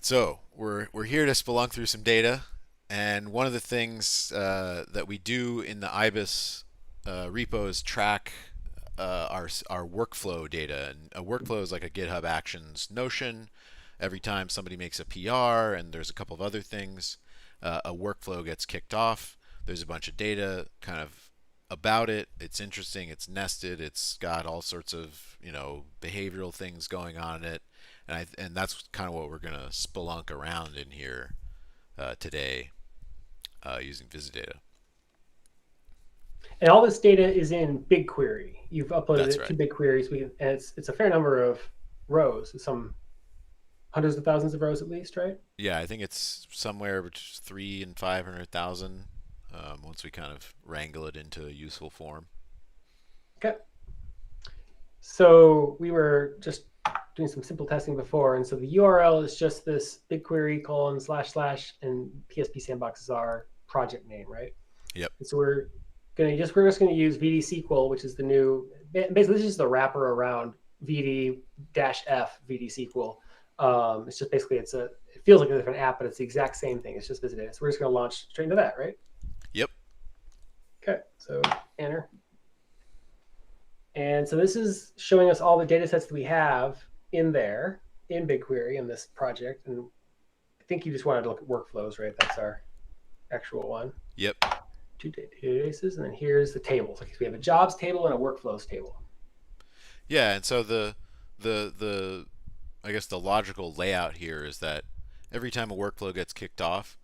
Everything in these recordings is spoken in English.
So we're here to spelunk through some data, and one of the things that we do in the Ibis repo is track our workflow data. And a workflow is like a GitHub Actions notion. Every time somebody makes a PR, and there's a couple of other things, a workflow gets kicked off. There's a bunch of data kind of about it. It's interesting. It's nested. It's got all sorts of behavioral things going on in it, and that's kind of what we're gonna spelunk around in here today using VisiData. And all this data is in BigQuery. You've uploaded That's it right. to BigQuery, and it's a fair number of rows, some hundreds of thousands of rows at least, right? Yeah, I think it's somewhere between 3 and 500,000 once we kind of wrangle it into a useful form. Okay. So we were just doing some simple testing before, and so the URL is just this BigQuery colon slash slash, and PSP Sandbox is our project name, right? Yep. And so we're just gonna use vdsql, which is the new, basically this is just the wrapper around vd-f vdsql. It's just basically it feels like a different app, but it's the exact same thing. It's just VisiData. So we're just gonna launch straight into that, right? Yep. Okay. So enter. And so this is showing us all the data sets that we have in there in BigQuery in this project. And I think you just wanted to look at workflows, right? That's our actual one. Yep. Two databases, and then here's the tables. Okay, so we have a jobs table and a workflows table. Yeah, and so the I guess the logical layout here is that every time a workflow gets kicked off,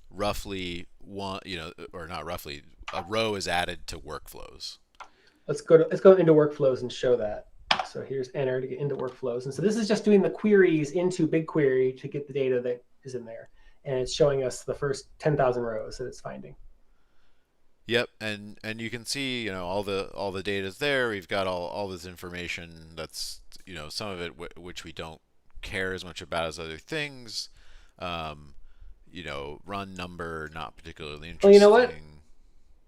roughly one, or not roughly, a row is added to workflows. Let's go into workflows and show that. So here's enter to get into workflows. And so this is just doing the queries into BigQuery to get the data that is in there. And it's showing us the first 10,000 rows that it's finding. Yep, and you can see, all the data's there. We've got all this information that's, some of it which we don't care as much about as other things. Um, run number not particularly Well, you know what? interesting.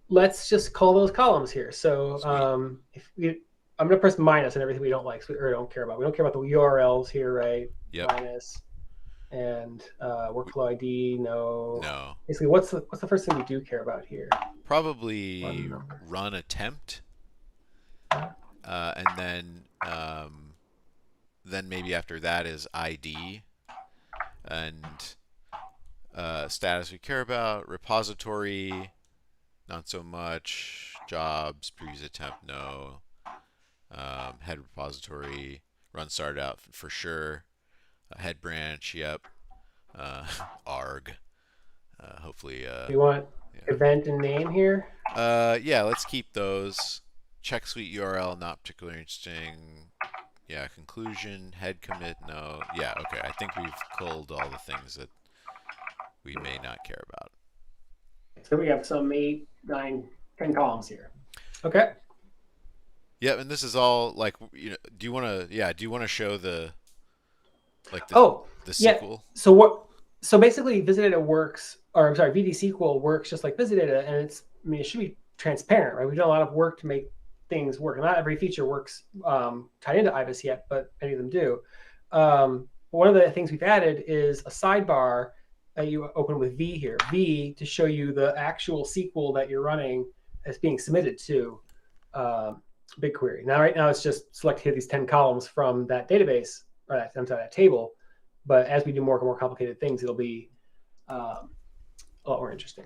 Let's just call those columns here. So Sweet. I'm going to press minus on everything we don't like or don't care about. We don't care about the URLs here, right? Yep. Minus. And workflow ID, no. No. Basically, what's the first thing we do care about here? Run Probably number. run attempt, Yeah. and then maybe after that is ID and status we care about. Repository, not so much. Jobs, previous attempt, no. Head repository, run started out for sure. Head branch, yep. Uh, arg, hopefully, We want yeah. event and name here. Yeah, let's keep those. Check suite URL, not particularly interesting. Yeah, conclusion, head commit, no. Yeah, okay. I think we've culled all the things that we may not care about. So we have some 8, 9, 10 columns here. Okay. Yeah, and this is all like, do you want to, yeah, do you want to show like Oh, the yeah. SQL? So what? So basically, Visidata works, or I'm sorry, vdsql works just like Visidata, and it should be transparent, right? We've done a lot of work to make things work. Not every feature works tied into Ibis yet, but many of them do. One of the things we've added is a sidebar that you open with V here, V to show you the actual SQL that you're running as being submitted to BigQuery. Now, right now, it's just select here these 10 columns from that database, or that table. But as we do more and more complicated things, it'll be a lot more interesting.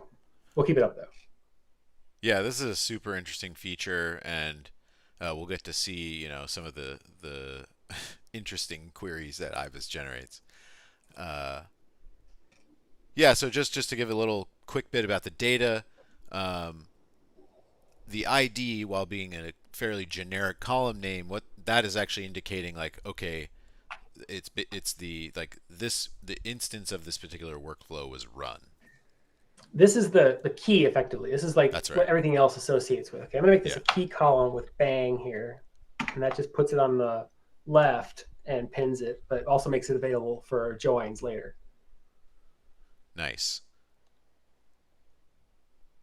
We'll keep it up though. Yeah, this is a super interesting feature, and we'll get to see, some of the interesting queries that Ibis generates. Uh, yeah, so just to give a little quick bit about the data, um, the ID, while being a fairly generic column name, what that is actually indicating, like, okay, it's the instance of this particular workflow was run. This is the key effectively. This is like That's what right. everything else associates with. Okay, I'm gonna make this Yeah. a key column with bang here, and that just puts it on the left and pins it, but also makes it available for joins later. Nice.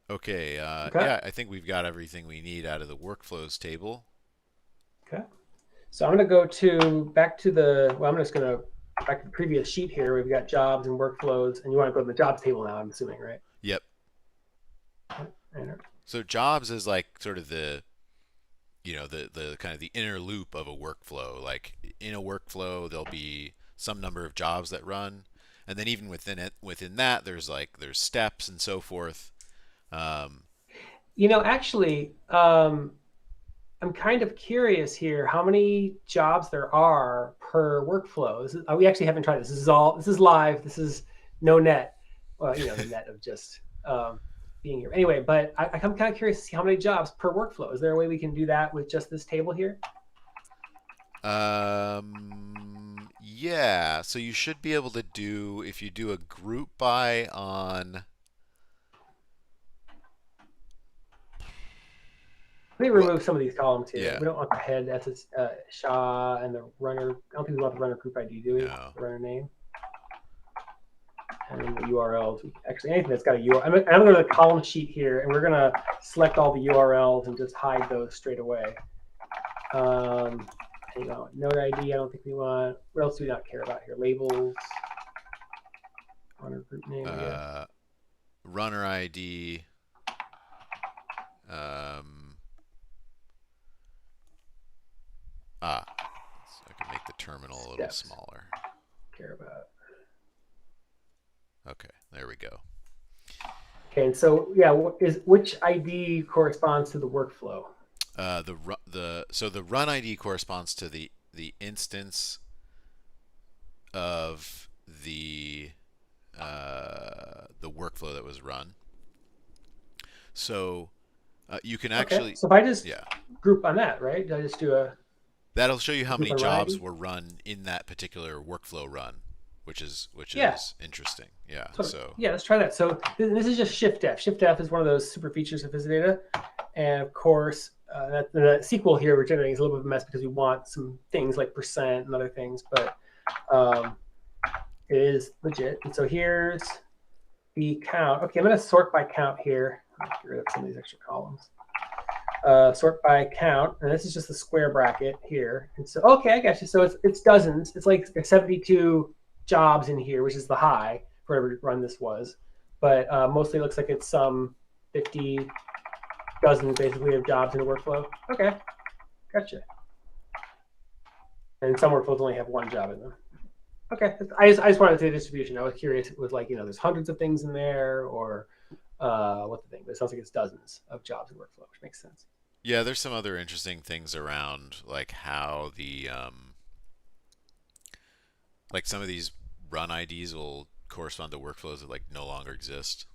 Okay. Okay. Yeah, I think we've got everything we need out of the workflows table. Okay. So I'm gonna go back to the. Well, I'm just gonna back to the previous sheet here, we've got jobs and workflows, and you want to go to the jobs table now, I'm assuming, right? Yep. And So jobs is like sort of the the kind of the inner loop of a workflow. Like in a workflow, there'll be some number of jobs that run, and then even within that, there's steps and so forth. Um, actually, I'm kind of curious here how many jobs there are per workflow. We actually haven't tried this. This is live. This is no net. Well, the net of just being here. Anyway, but I'm kind of curious to see how many jobs per workflow. Is there a way we can do that with just this table here? yeah. So you should be able to do if you do a group by on. Let me remove some of these columns here. Yeah. We don't want the head. That's Shah and the runner. I don't think we want the runner group ID, do we? No. The runner name. And the URLs. Actually, anything that's got a URL. I'm going to go to the column sheet here, and we're going to select all the URLs and just hide those straight away. Node ID, I don't think we want. What else do we not care about here? Labels. Runner group name. Runner ID. So I can make the terminal a little smaller. Care about. Okay, there we go. Okay, and so which ID corresponds to the workflow? The run ID corresponds to the instance of the workflow that was run. So you can actually. So if I just group on that, right? Did I just do a? That'll show you how many jobs were run in that particular workflow run, which is interesting. Yeah. So let's try that. So this is just Shift F. Shift F is one of those super features of VisiData, and of course, the SQL here we're generating is a little bit of a mess because we want some things like percent and other things, but it is legit. And so here's the count. Okay, I'm going to sort by count here. I'll get rid of some of these extra columns. Sort by count, and this is just the square bracket here. And so, okay, I got you. So it's dozens. It's like 72 jobs in here, which is the high for whatever run this was. But mostly it looks like it's some 50 dozens basically of jobs in a workflow. Okay, gotcha. And some workflows only have one job in them. Okay, I just wanted to see the distribution. I was curious. It was like, there's hundreds of things in there, or what the thing. But it sounds like it's dozens of jobs in workflow, which makes sense. Yeah, there's some other interesting things around, like how the like some of these run IDs will correspond to workflows that like no longer exist,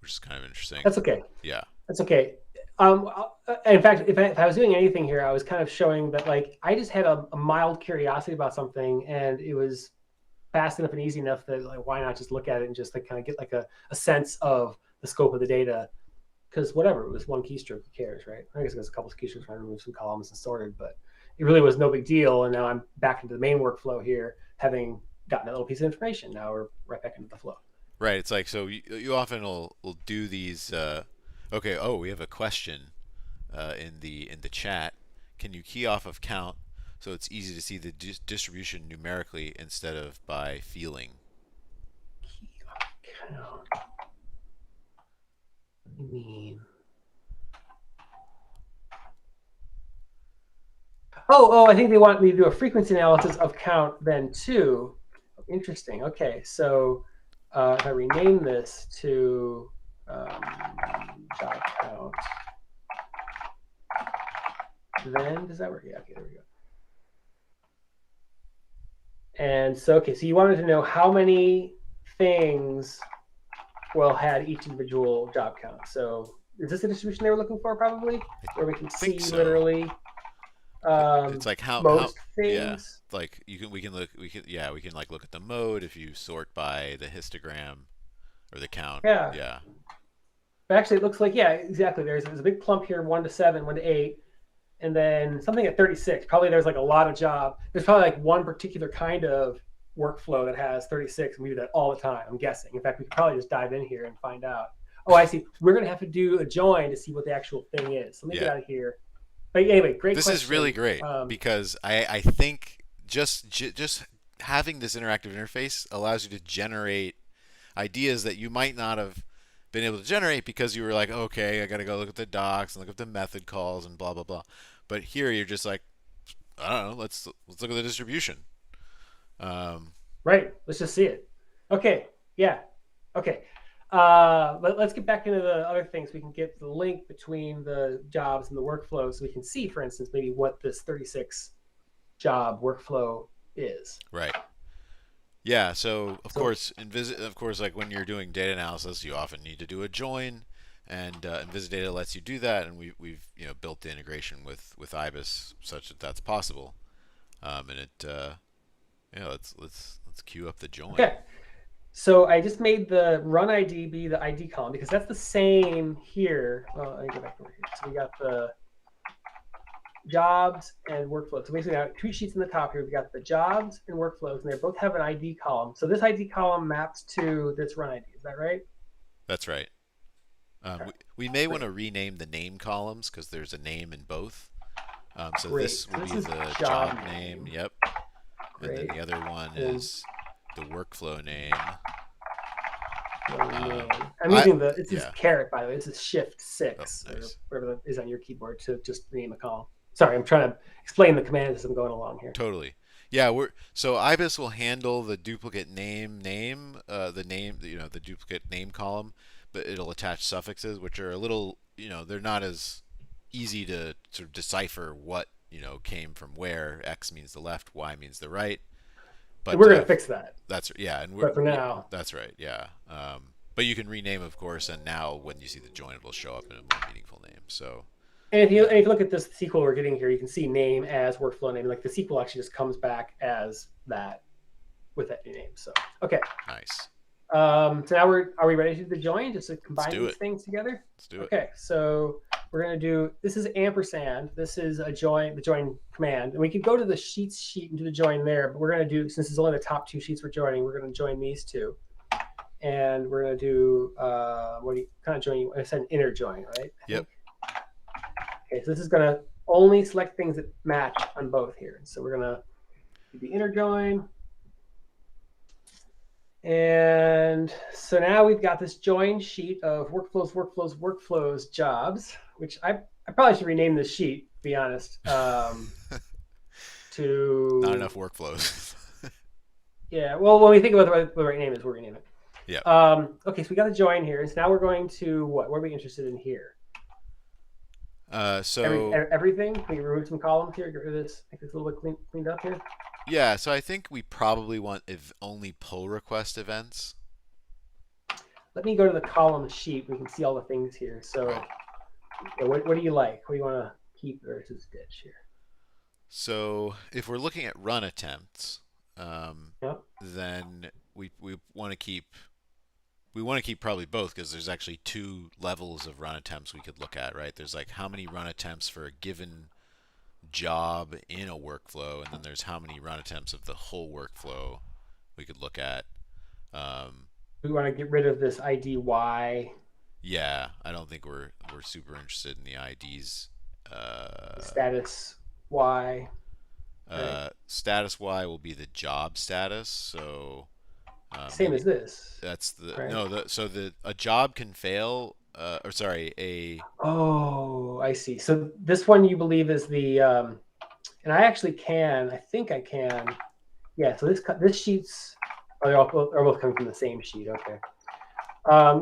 which is kind of interesting. That's okay. Yeah, that's okay. In fact, if I was doing anything here, I was kind of showing that like I just had a mild curiosity about something, and it was fast enough and easy enough that like why not just look at it and just like kind of get like a sense of the scope of the data. Because whatever, it was one keystroke, who cares, right? I guess it was a couple of keystrokes trying to remove some columns and sorted, but it really was no big deal. And now I'm back into the main workflow here, having gotten that little piece of information. Now we're right back into the flow. Right. It's like, so you often will do these. Okay. Oh, we have a question in the chat. Can you key off of count so it's easy to see the distribution numerically instead of by feeling? Key off count. What do you mean? Oh, I think they want me to do a frequency analysis of count then too. Interesting. Okay, so if I rename this to job count, then does that work? Yeah, okay, there we go. And so, okay, so you wanted to know how many things will had each individual job count. So is this the distribution they were looking for, probably? Where we can see literally it's like most things. Yeah, like we can like look at the mode if you sort by the histogram or the count. Yeah. But actually it looks like, yeah, exactly. There's a big plump here, 1 to 7, 1 to 8, and then something at 36. Probably there's like a lot of job. There's probably like one particular kind of workflow that has 36, and we do that all the time, I'm guessing. In fact, we could probably just dive in here and find out. Oh, I see. We're going to have to do a join to see what the actual thing is. Let me get out of here. But anyway, great question. This is really great because I think just having this interactive interface allows you to generate ideas that you might not have been able to generate because you were like, okay, I got to go look at the docs and look at the method calls and blah blah blah. But here you're just like, I don't know, let's look at the distribution. Um, Right. Let's just see it. Okay. Yeah. Okay. Let's get back into the other things. We can get the link between the jobs and the workflows, so we can see, for instance, maybe what this 36 job workflow is. right. Yeah. So So of course, like when you're doing data analysis, you often need to do a join, and VisiData lets you do that, and we've built the integration with Ibis such that that's possible. And it yeah, let's queue up the join. okay. So I just made the run ID be the ID column because that's the same here. Well, let me go back over here. So we got the jobs and workflows. So basically, I have two sheets in the top here. We've got the jobs and workflows, and they both have an ID column. So this ID column maps to this run ID. Is that right? That's right. Okay. We may want Great. to rename the name columns because there's a name in both. So Great. this So will this be is the job job name. name. Yep. And then Great. the other one And is the workflow name. name. I'm I using this is yeah. caret, by the way. This is Shift Oh, 6 or nice. whatever that is on your keyboard to just name a column. Sorry, I'm trying to explain the command as I'm going along here. Totally. Yeah, so Ibis will handle the duplicate the name, the duplicate name column, but it'll attach suffixes, which are a little, they're not as easy to sort of decipher what, came from where. X means the left, Y means the right. And But we're going to fix that. that's yeah, and But for now, that's right, yeah. But you can rename, of course, and now when you see the join, it will show up in a more meaningful name. So and yeah, if you look at this SQL we're getting here, you can see name as workflow name. Like the SQL actually just comes back as that with that new name. So, okay. nice. So now are we ready to do the join just to Let's combine do these it. things together? Let's do it. Okay, so we're going to do, this is ampersand. This is the join command. And we could go to the sheets sheet and do the join there, but we're going to do, since it's only the top two sheets we're joining, we're going to join these two. And we're going to do, what do you kind of join? I said an inner join, right? Yep. Okay, so this is going to only select things that match on both here. So we're going to do the inner join. And so now we've got this join sheet of workflows, jobs, which I probably should rename this sheet, to be honest. To Not enough workflows. Yeah, well, when we think about the right name is, we'll rename it. Yeah. Okay, so we got the join here. So now we're going to what? What are we interested in here? So Everything. Can we remove some columns here? Get rid of this. Make this a little bit cleaned up here. yeah, so I think we probably want if only pull request events. Let me go to the column sheet. We can see all the things here. So, Right. yeah, what do you like? What do you want to keep versus ditch here? So if we're looking at run attempts, Yep. then we want to keep probably both because there's actually two levels of run attempts we could look at, right? There's like how many run attempts for a given job in a workflow, and then there's how many run attempts of the whole workflow we could look at. Um, We want to get rid of this ID Y, yeah, I don't think we're super interested in the IDs. status Y. Right. Status Y will be the job status, so Same as this. that's the Right. no. So a job can fail, or sorry, a Oh, I see. So this one you believe is the, and I actually can. I think I can. Yeah. So this sheet's are both coming from the same sheet. Okay.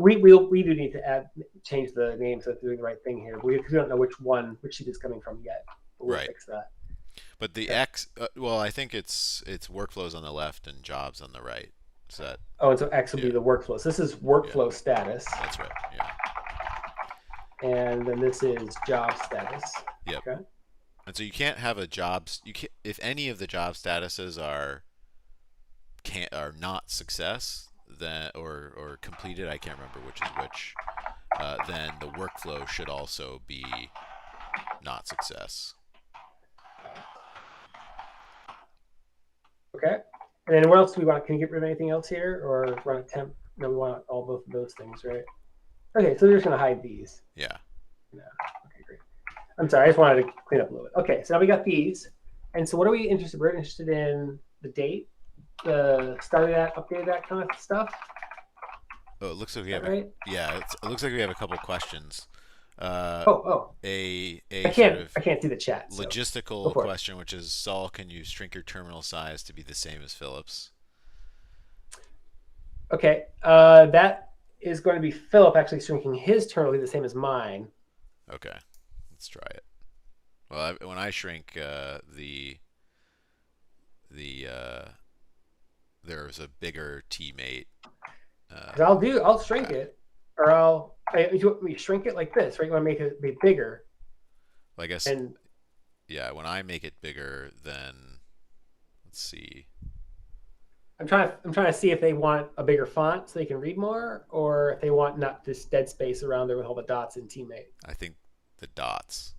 We do need to change the name so it's doing the right thing here. We don't know which sheet it's coming from yet. But we'll right. fix that. But the Okay. X, well, I think it's workflows on the left and jobs on the right. Is that? Oh, and so X will Yeah. be the workflow. So this is Yeah, workflow status, that's right. Yeah. and then this is job status. Yep. Okay. And so you can't have a jobs. You can't if any of the job statuses are not success, then or completed. I can't remember which is which. Then the workflow should also be not success. Okay. And then what else do we want? Can you get rid of anything else here, or run a temp? No, we want both of those things, right? Okay, so we're just going to hide these. Yeah. No. Okay, great. I'm sorry, I just wanted to clean up a little bit. Okay, so now we got these. And so what are we interested? We're interested in the date, the start of that, update of that kind of stuff. Oh, it looks like Is we that have a right? yeah. It looks like we have a couple questions. Uh, Oh, oh, a sort of I can't see the chat, so go logistical for it. question, which is Saul, can you shrink your terminal size to be the same as Philip's? Okay, that is going to be Philip actually shrinking his terminal to be the same as mine. Okay, let's try it. Well, when I shrink the there's a bigger teammate. Because I'll shrink Okay. it, or you want me to shrink it like this, right? You want to make it be bigger, Well, I guess and yeah. When I make it bigger, then let's see. I'm trying to see if they want a bigger font so they can read more, or if they want not this dead space around there with all the dots in teammate. I think the dots.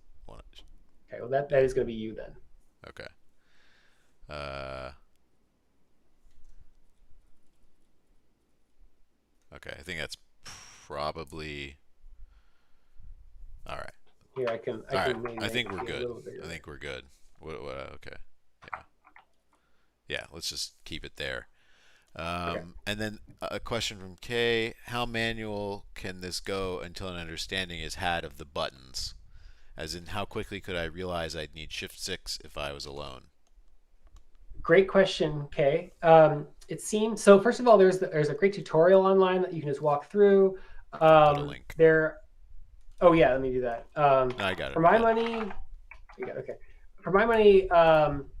Okay, well that is going to be you then. Okay. Uh, okay. I think that's probably all right. Here All I right. can maybe I make think it we're be a good. little bigger I think there. we're good. Okay. Yeah. Yeah. Let's just keep it there. Okay. And then a question from Kay: how manual can this go until an understanding is had of the buttons? As in, how quickly could I realize I'd need Shift 6 if I was alone? Great question, Kay. It seems so. First of all, there's a great tutorial online that you can just walk through. From Noodling. There. Oh yeah, let me do that. No, I got it. For I'm my good. money, you got okay. For my money,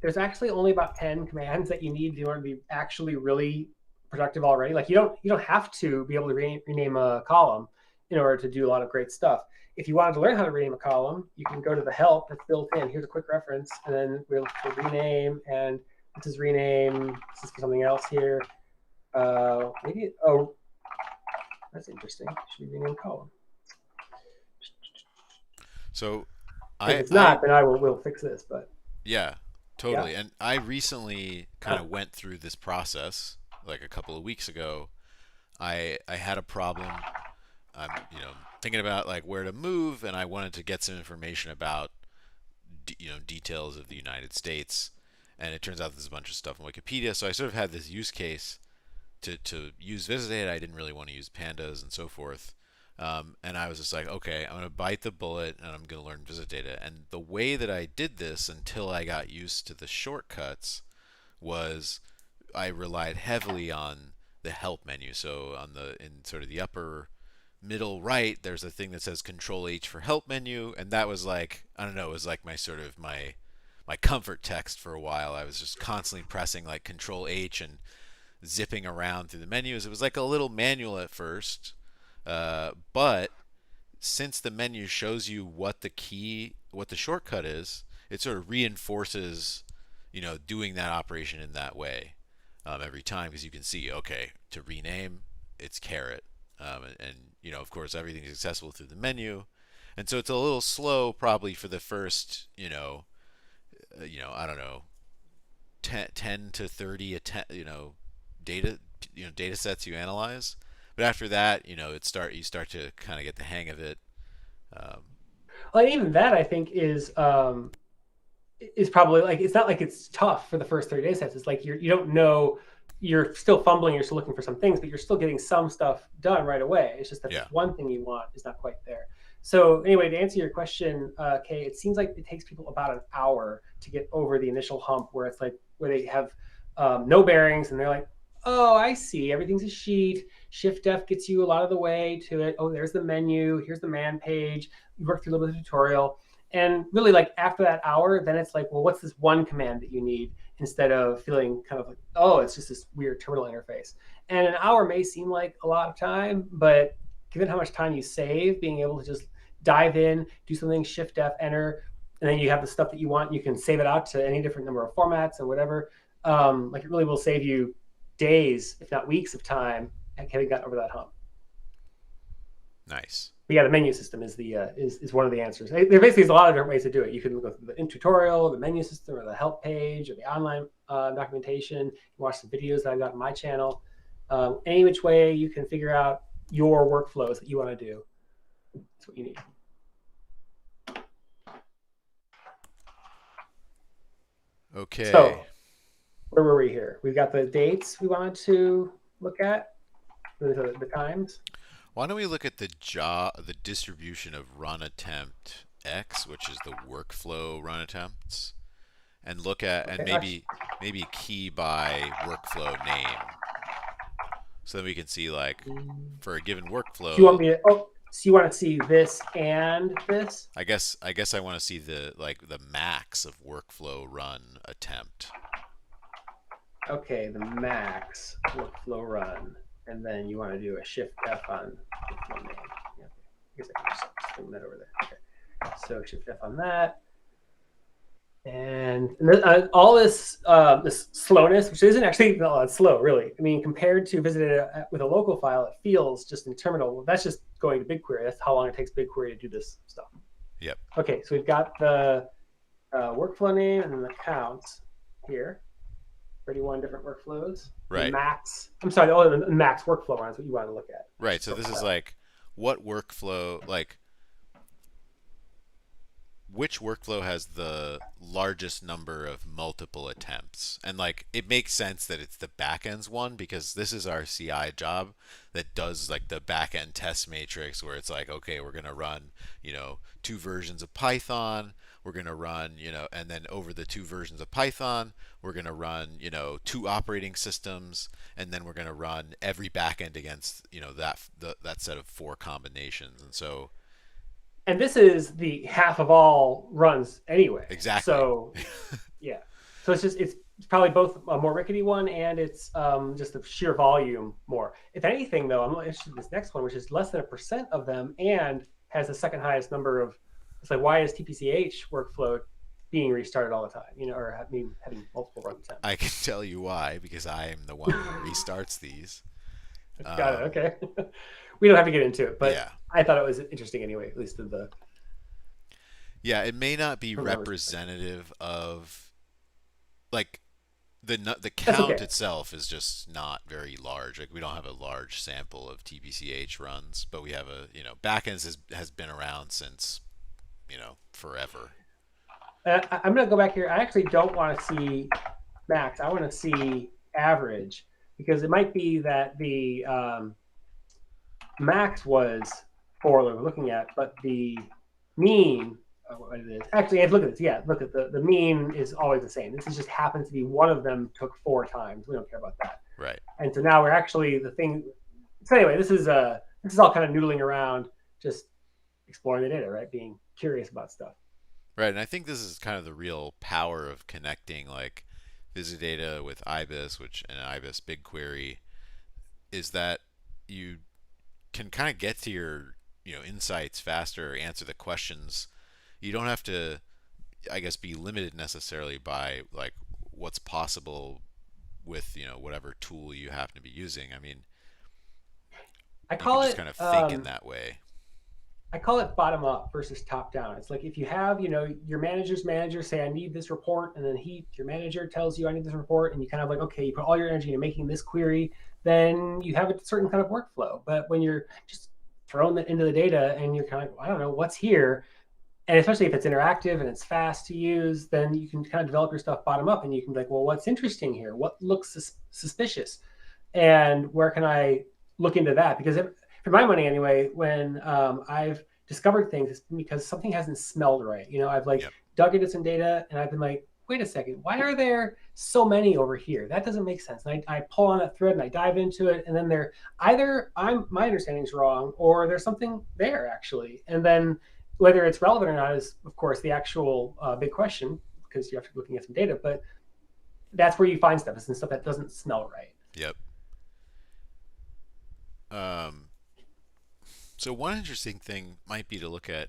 there's actually only about 10 commands that you need in order to be actually really productive already. Like you don't have to be able to rename a column in order to do a lot of great stuff. If you wanted to learn how to rename a column, you can go to the help that's built in. Here's a quick reference, and then we'll rename, and this is rename. This is for something else here. Maybe oh, that's interesting. Should we rename column? So, If I it's I not, then I will fix this. But yeah, yeah. totally. And I recently kind Oh, of went through this process like a couple of weeks ago. I had a problem. I'm thinking about like where to move, and I wanted to get some information about details of the United States. And it turns out there's a bunch of stuff on Wikipedia. So I sort of had this use case to use VisiData. I didn't really want to use pandas and so forth. And I was just like, okay, I'm going to bite the bullet and I'm going to learn VisiData. And the way that I did this until I got used to the shortcuts was I relied heavily on the help menu. So in sort of the upper middle right, there's a thing that says Control H for help menu, and that was like, I don't know, it was like my sort of my comfort text for a while. I was just constantly pressing like Control H and zipping around through the menus. It was like a little manual at first, but since the menu shows you what the shortcut is, it sort of reinforces, doing that operation in that way every time because you can see, okay, to rename, it's caret, and of course, everything's accessible through the menu, and so it's a little slow probably for the first, I don't know, 10 to 30 data data sets you analyze, but after that, you start to kind of get the hang of it. um, well, and even that I think is probably like it's not like it's tough for the first 30 data sets. It's like you don't know, you're still fumbling, you're still looking for some things, but you're still getting some stuff done right away. It's just that yeah this one thing you want is not quite there. So anyway, to answer your question, Kay, it seems like it takes people about an hour to get over the initial hump where it's like where they have no bearings and they're like, oh, I see, everything's a sheet. Shift F gets you a lot of the way to it. Oh, there's the menu. Here's the man page. You work through a little bit of tutorial. And really, like after that hour, then it's like, well, what's this one command that you need instead of feeling kind of like, oh, it's just this weird terminal interface. And an hour may seem like a lot of time, but given how much time you save, being able to just dive in, do something, Shift F, enter, and then you have the stuff that you want. You can save it out to any different number of formats and whatever. Like it really will save you days, if not weeks, of time having gotten over that hump. nice. But yeah, the menu system is the is one of the answers. There basically is a lot of different ways to do it. You can go through the tutorial, the menu system, or the help page, or the online documentation. You can watch the videos that I've got on my channel. Any which way you can figure out your workflows that you want to do. That's what you need. Okay. So where were we here? We've got the dates we wanted to look at, the times. Why don't we look at the distribution of run attempt X, which is the workflow run attempts, and look at and Okay. Actually, maybe key by workflow name, so then we can see like for a given so you want workflow. me to? Oh, so you want to see this and this? I guess I want to see the max of workflow run attempt. Okay, the max workflow run, and then you want to do a shift F on workflow name. Yeah, I guess I can just bring that over there. Okay, so shift F on that. And all this this slowness, which isn't actually all that slow, really. I mean, compared to VisiData with a local file, it feels just in terminal. Well, that's just going to BigQuery. That's how long it takes BigQuery to do this stuff. Yep. Okay, so we've got the workflow name and then the counts here. 31 different workflows. The Right. max. I'm sorry, oh, the max workflow runs what you want to look at. Right. So this is like what workflow like which workflow has the largest number of multiple attempts? And like it makes sense that it's the backends one because this is our CI job that does like the backend test matrix where it's like, okay, we're gonna run, two versions of Python. We're gonna run, and then over the two versions of Python, we're gonna run, two operating systems, and then we're gonna run every backend against, that set of four combinations. And so And this is the half of all runs anyway. exactly. So yeah. So it's probably both a more rickety one and it's just the sheer volume more. If anything, though, I'm interested in this next one, which is less than 1% of them and has the second highest number of. It's like, why is TPCH workflow being restarted all the time? Or having multiple run attempts. I can tell you why because I am the one who restarts these. Got it. Um, Okay. We don't have to get into it, but yeah, I thought it was interesting anyway, at least yeah. It may not be from my perspective. representative of like the That's count okay. itself is just not very large. Like we don't have a large sample of TBCH runs, but we have backends has been around since forever. I'm going to go back here. I actually don't want to see max. I want to see average because it might be that the max was for what we're looking at, but the mean, what it is, actually, look at this. Yeah, look at the mean is always the same. This is just happens to be one of them took 4 times. We don't care about that. Right. And so now we're actually the thing. So anyway, this is all kind of noodling around, just exploring the data, right? Being curious about stuff. Right, and I think this is kind of the real power of connecting like Visidata with Ibis, which and Ibis BigQuery is that you can kind of get to your insights faster, answer the questions. You don't have to, I guess, be limited necessarily by like what's possible with whatever tool you happen to be using. I mean, I you can call just it kind of think in that way. I call it bottom up versus top down. It's like if you have, your manager's manager say, I need this report, and then your manager tells you, I need this report, and you kind of like, okay, you put all your energy into making this query, then you have a certain kind of workflow. But when you're just throwing that into the data and you're kind of like, I don't know what's here, and especially if it's interactive and it's fast to use, then you can kind of develop your stuff bottom up, and you can be like, well, what's interesting here? What looks suspicious? And where can I look into that? Because for my money anyway, when I've discovered things, it's because something hasn't smelled right. I've like Yep. dug into some data and I've been like, wait a second, why are there so many over here? That doesn't make sense. And I pull on that thread and I dive into it, and then my understanding is wrong, or there's something there actually. And then whether it's relevant or not is, of course, the actual big question because you have to be looking at some data. But that's where you find stuff. It's stuff that doesn't smell right. Yep. Um, so one interesting thing might be to look at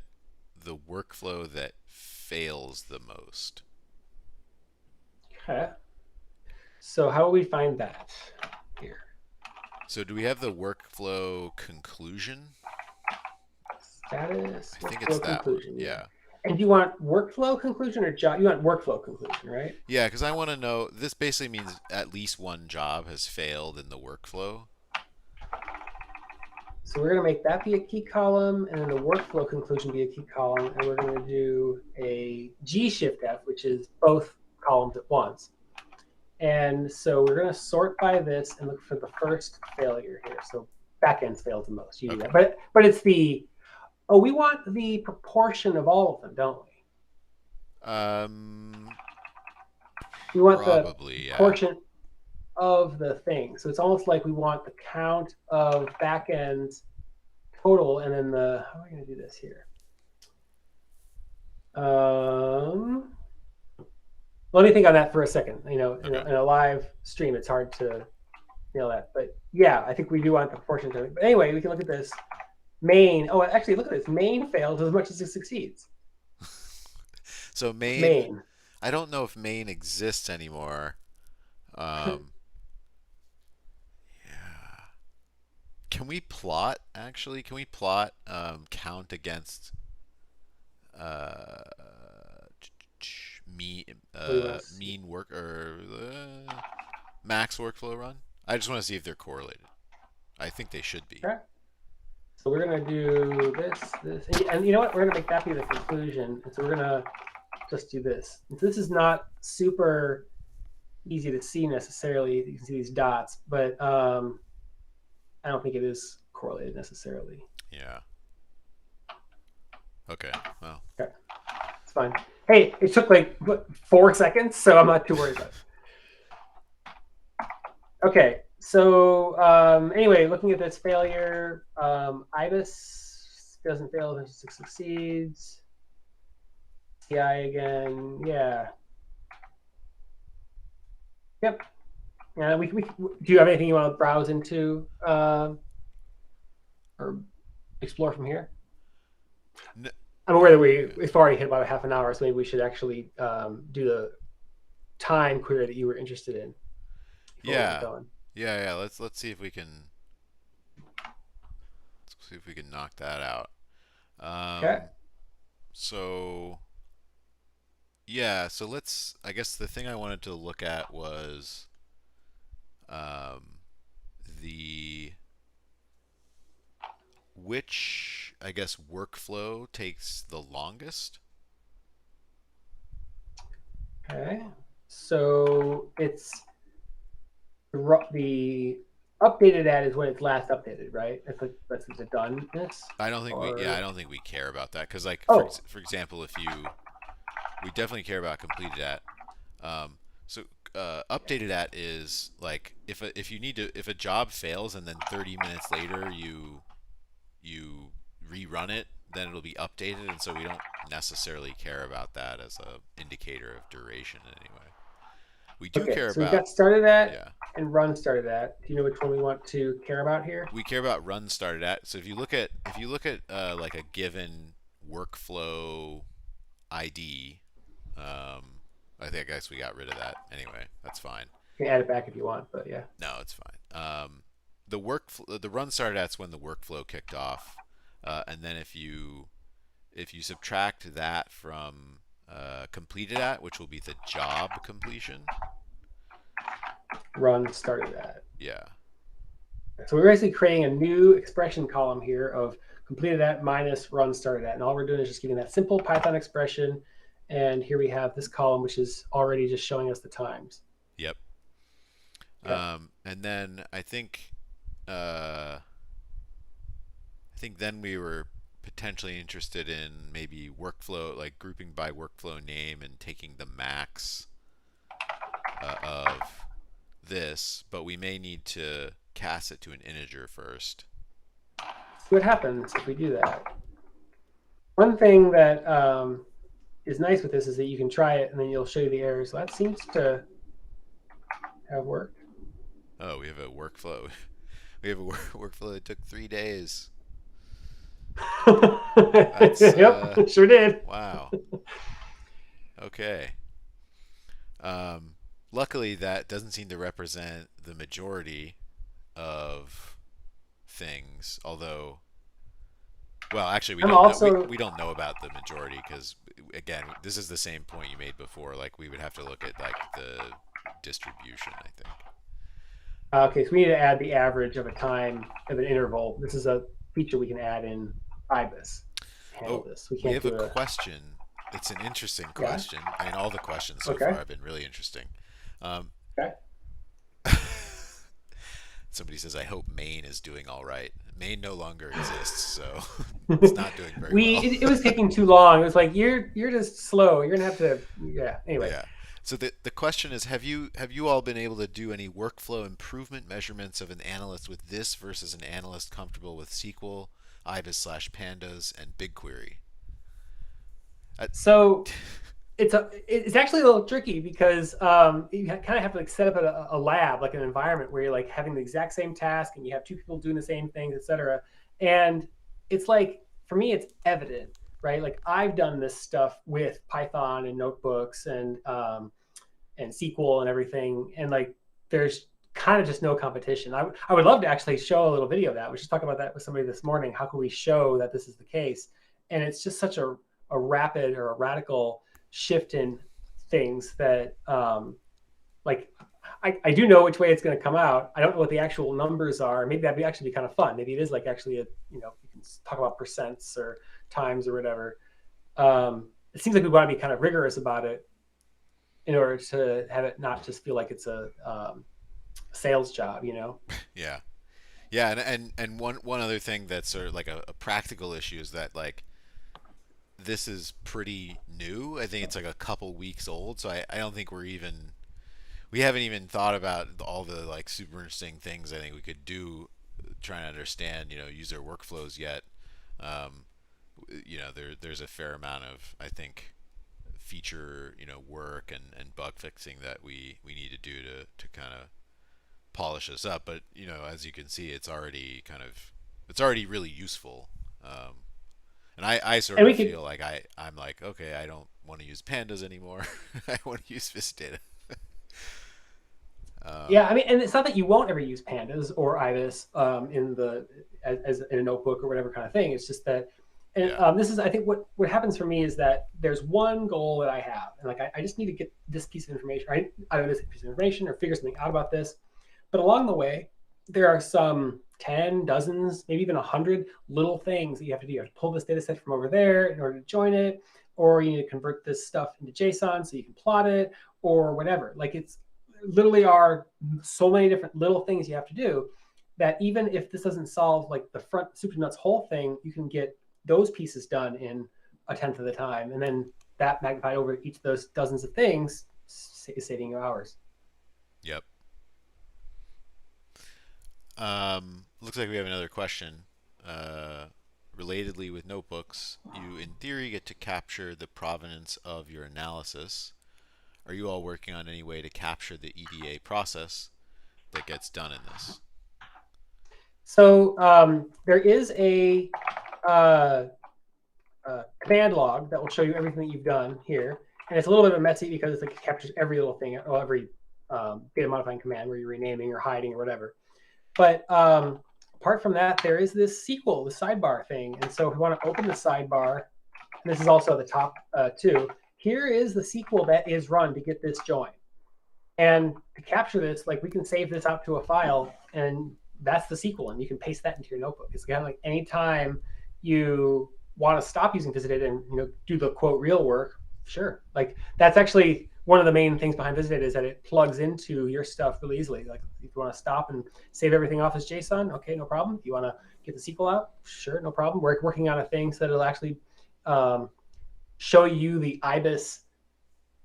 the workflow that fails the most. Okay. So how will we find that here? So do we have the workflow conclusion? Status, I think it's workflow that one. conclusion. Yeah. Yeah. And do you want workflow conclusion or job? You want workflow conclusion, right? Yeah, because I want to know. This basically means at least one job has failed in the workflow. So we're going to make that be a key column, and then the workflow conclusion be a key column, and we're going to do a G shift F, which is both columns at once. And so we're going to sort by this and look for the first failure here. So backends failed the most. You do that. But it's we want the proportion of all of them, don't we? We want Probably, the proportion of the thing. So it's almost like we want the count of backends total, and then how are we going to do this here? Let me think on that for a second. In a live stream, it's hard to nail that. But yeah, I think we do want the proportion. But anyway, we can look at this. Main. Oh, actually, look at this. Main fails as much as it succeeds. So main. I don't know if main exists anymore. Yeah. Can we plot, actually? Can we plot count against mean work or max workflow run? I just want to see if they're correlated. I think they should be. Okay. So we're going to do this, and you know what? We're going to make that be the conclusion. And so we're going to just do this. And so this is not super easy to see necessarily. You can see these dots, but I don't think it is correlated necessarily. Yeah. Okay. Well. Okay. It's fine. Hey, it took like 4 seconds, so I'm not too worried about it. Okay. So anyway, looking at this failure, Ibis doesn't fail, it succeeds. TI again, yeah. Yep. Yeah. Do you have anything you want to browse into or explore from here? No. I'm aware that we've already hit about a half an hour, so maybe we should actually do the time query that you were interested in. Yeah. Yeah. Let's see if we can. Let's see if we can knock that out. Okay. So. Yeah. So let's. I guess the thing I wanted to look at was. Which, I guess, workflow takes the longest? Okay. So it's the updated ad is when it's last updated, right? That's the doneness. I don't think I don't think we care about that because, like, for example, we definitely care about completed at. So updated at is like if a job fails and then 30 minutes later you rerun it, then it'll be updated, and so we don't necessarily care about that as a indicator of duration in any way. We do care about. So we've got started at and run started at. Do you know which one we want to care about here? We care about run started at. So if you look at like a given workflow ID, I guess we got rid of that anyway. That's fine. You can add it back if you want, but yeah. No, it's fine. The run started at's when the workflow kicked off, and then if you subtract that from completed at, which will be the job completion. Run started at. Yeah. So we're basically creating a new expression column here of completed at minus run started at, and all we're doing is just giving that simple Python expression. And here we have this column, which is already just showing us the times. Yep. Okay. And then I think then we were potentially interested in maybe workflow, like grouping by workflow name and taking the max of this, but we may need to cast it to an integer first. See what happens if we do that. One thing that is nice with this is that you can try it and then you'll show you the errors. So that seems to have worked. Oh, we have a workflow. We have a workflow that took 3 days. Yep, sure did. Wow. Okay. Luckily, that doesn't seem to represent the majority of things. Although, well, actually, we don't know about the majority because, again, this is the same point you made before. Like, we would have to look at like the distribution, I think. Okay, so we need to add the average of a time of an interval. This is a feature we can add in Ibis. We have a question. it's an interesting Yeah. question. I mean, all the questions so far Okay. have been really interesting. Um, Okay. somebody says, I hope Maine is doing all right. Maine no longer exists, so it's not doing very well. It was taking too long. It was like you're just slow. You're gonna have to. Yeah. Anyway. Yeah. So the question is, have you all been able to do any workflow improvement measurements of an analyst with this versus an analyst comfortable with SQL, Ibis slash Pandas, and BigQuery? Uh, So it's actually a little tricky because you kind of have to like set up a lab, like an environment where you're like having the exact same task and you have two people doing the same things, etc. And it's like for me, it's evident, right? Like I've done this stuff with Python and notebooks and SQL and everything, and like there's kind of just no competition. I would love to actually show a little video of that. We just talked about that with somebody this morning. How can we show that this is the case? And it's just such a rapid or a radical shift in things that like I do know which way it's going to come out. I don't know what the actual numbers are. Maybe that'd actually be kind of fun. Maybe it is like actually a you can talk about percents or times or whatever. It seems like we want to be kind of rigorous about it in order to have it not just feel like it's a sales job, you know? yeah. Yeah, and one other thing that's sort of like a practical issue is that like this is pretty new. I think it's like a couple weeks old, so I don't think we haven't even thought about all the like super interesting things I think we could do trying to understand, user workflows yet. Um, there's a fair amount of I think feature work and bug fixing that we need to do to kind of polish this up. But as you can see, it's already really useful. And I sort And of we could, feel like I'm like, okay, I don't want to use pandas anymore. I want to use Visidata. yeah, Um, I mean, and it's not that you won't ever use pandas or ibis as in a notebook or whatever kind of thing. It's just that, and yeah, this is, I think, what happens for me is that there's one goal that I have, and like I just need to get this piece of information, right? Either this piece of information or figure something out about this. But along the way, there are some 10, dozens, maybe even 100 little things that you have to do. You have to pull this data set from over there in order to join it, or you need to convert this stuff into JSON so you can plot it, or whatever. Like it's literally are so many different little things you have to do that even if this doesn't solve like the front soup to nuts whole thing, you can get those pieces done in a tenth of the time. And then that magnified over each of those dozens of things is saving you hours. yep. Looks like we have another question. Uh, Relatedly with notebooks, you in theory get to capture the provenance of your analysis. Are you all working on any way to capture the EDA process that gets done in this? So there is uh, a command log that will show you everything that you've done here. And it's a little bit messy because it captures every little thing, or every data modifying command where you're renaming or hiding or whatever. But apart from that, there is this SQL, the sidebar thing. And so if we want to open the sidebar, and this is also the top too, here is the SQL that is run to get this join. And to capture this, like we can save this out to a file, and that's the SQL, and you can paste that into your notebook. It's kind of like anytime you want to stop using Visidata and do the quote real work, sure. Like that's actually one of the main things behind Visidata is that it plugs into your stuff really easily. Like if you want to stop and save everything off as JSON, okay, no problem. If you want to get the SQL out, sure, no problem. We're working on a thing so that it'll actually um, show you the IBIS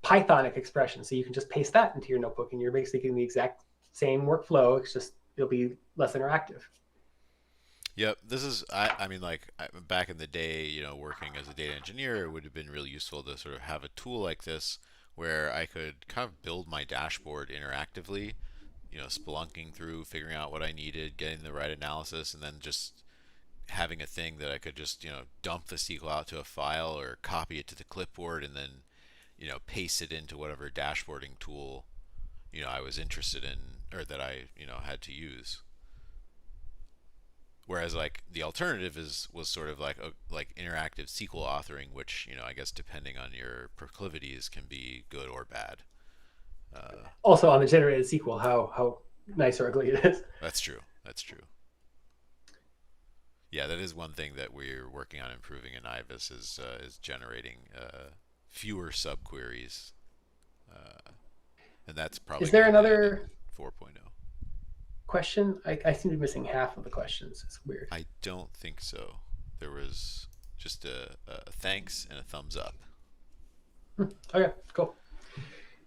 Pythonic expression. So you can just paste that into your notebook and you're basically getting the exact same workflow. It's just, it'll be less interactive. Yep, this is I mean like back in the day, working as a data engineer, it would have been really useful to sort of have a tool like this where I could kind of build my dashboard interactively, spelunking through, figuring out what I needed, getting the right analysis, and then just having a thing that I could just, dump the SQL out to a file or copy it to the clipboard and then, paste it into whatever dashboarding tool, I was interested in or that I, had to use. Whereas like the alternative was sort of like interactive SQL authoring, which I guess depending on your proclivities can be good or bad. Uh, Also on the generated SQL, how nice or ugly it is. that's true. That's true. Yeah, that is one thing that we're working on improving in Ibis is generating fewer subqueries, uh, and that's probably Is going there to land in another 4.0. question? I seem to be missing half of the questions. It's weird. I don't think so. There was just a thanks and a thumbs up. Okay, cool.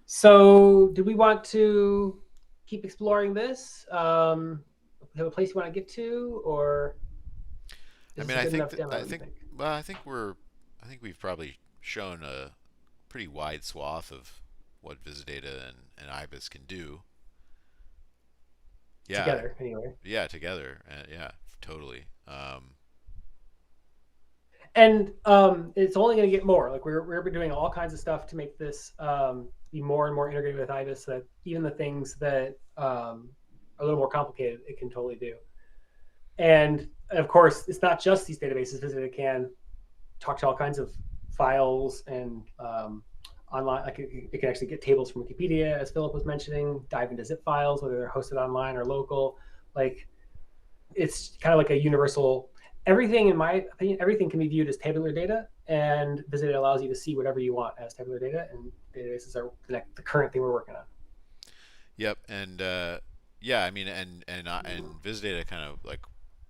So, do we want to keep exploring this? Have a place you want to get to, or I is this mean, a good enough demo? I You think think? well, I think we've probably shown a pretty wide swath of what Visidata and Ibis can do. Yeah, Together, anyway. yeah, together, yeah, totally. And it's only going to get more. Like we're doing all kinds of stuff to make this be more and more integrated with Ibis, so that even the things that are a little more complicated, it can totally do. And of course, it's not just these databases. Visit it can talk to all kinds of files and online. Like it can actually get tables from Wikipedia, as Philip was mentioning, dive into zip files, whether they're hosted online or local. Like it's kind of like a universal. Everything, in my opinion, everything can be viewed as tabular data, and Visit allows you to see whatever you want as tabular data. And databases are the current thing we're working on. Yep, and yeah, I mean, and Visidata kind of like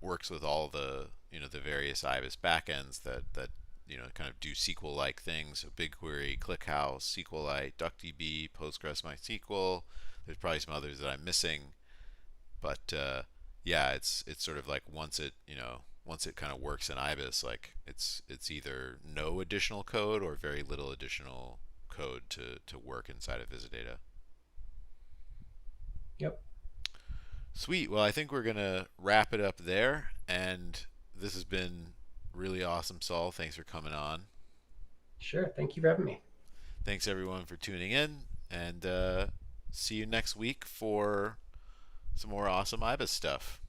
works with all the the various Ibis backends that kind of do SQL-like things. So BigQuery, ClickHouse, SQLite, DuckDB, Postgres, MySQL. There's probably some others that I'm missing, but yeah, it's sort of like once it kind of works in Ibis, like it's either no additional code or very little additional code to work inside of Visidata. Yep. Sweet. Well, I think we're gonna wrap it up there, and this has been really awesome, Saul. Thanks for coming on. Sure. Thank you for having me. Thanks everyone for tuning in, and see you next week for some more awesome Ibis stuff.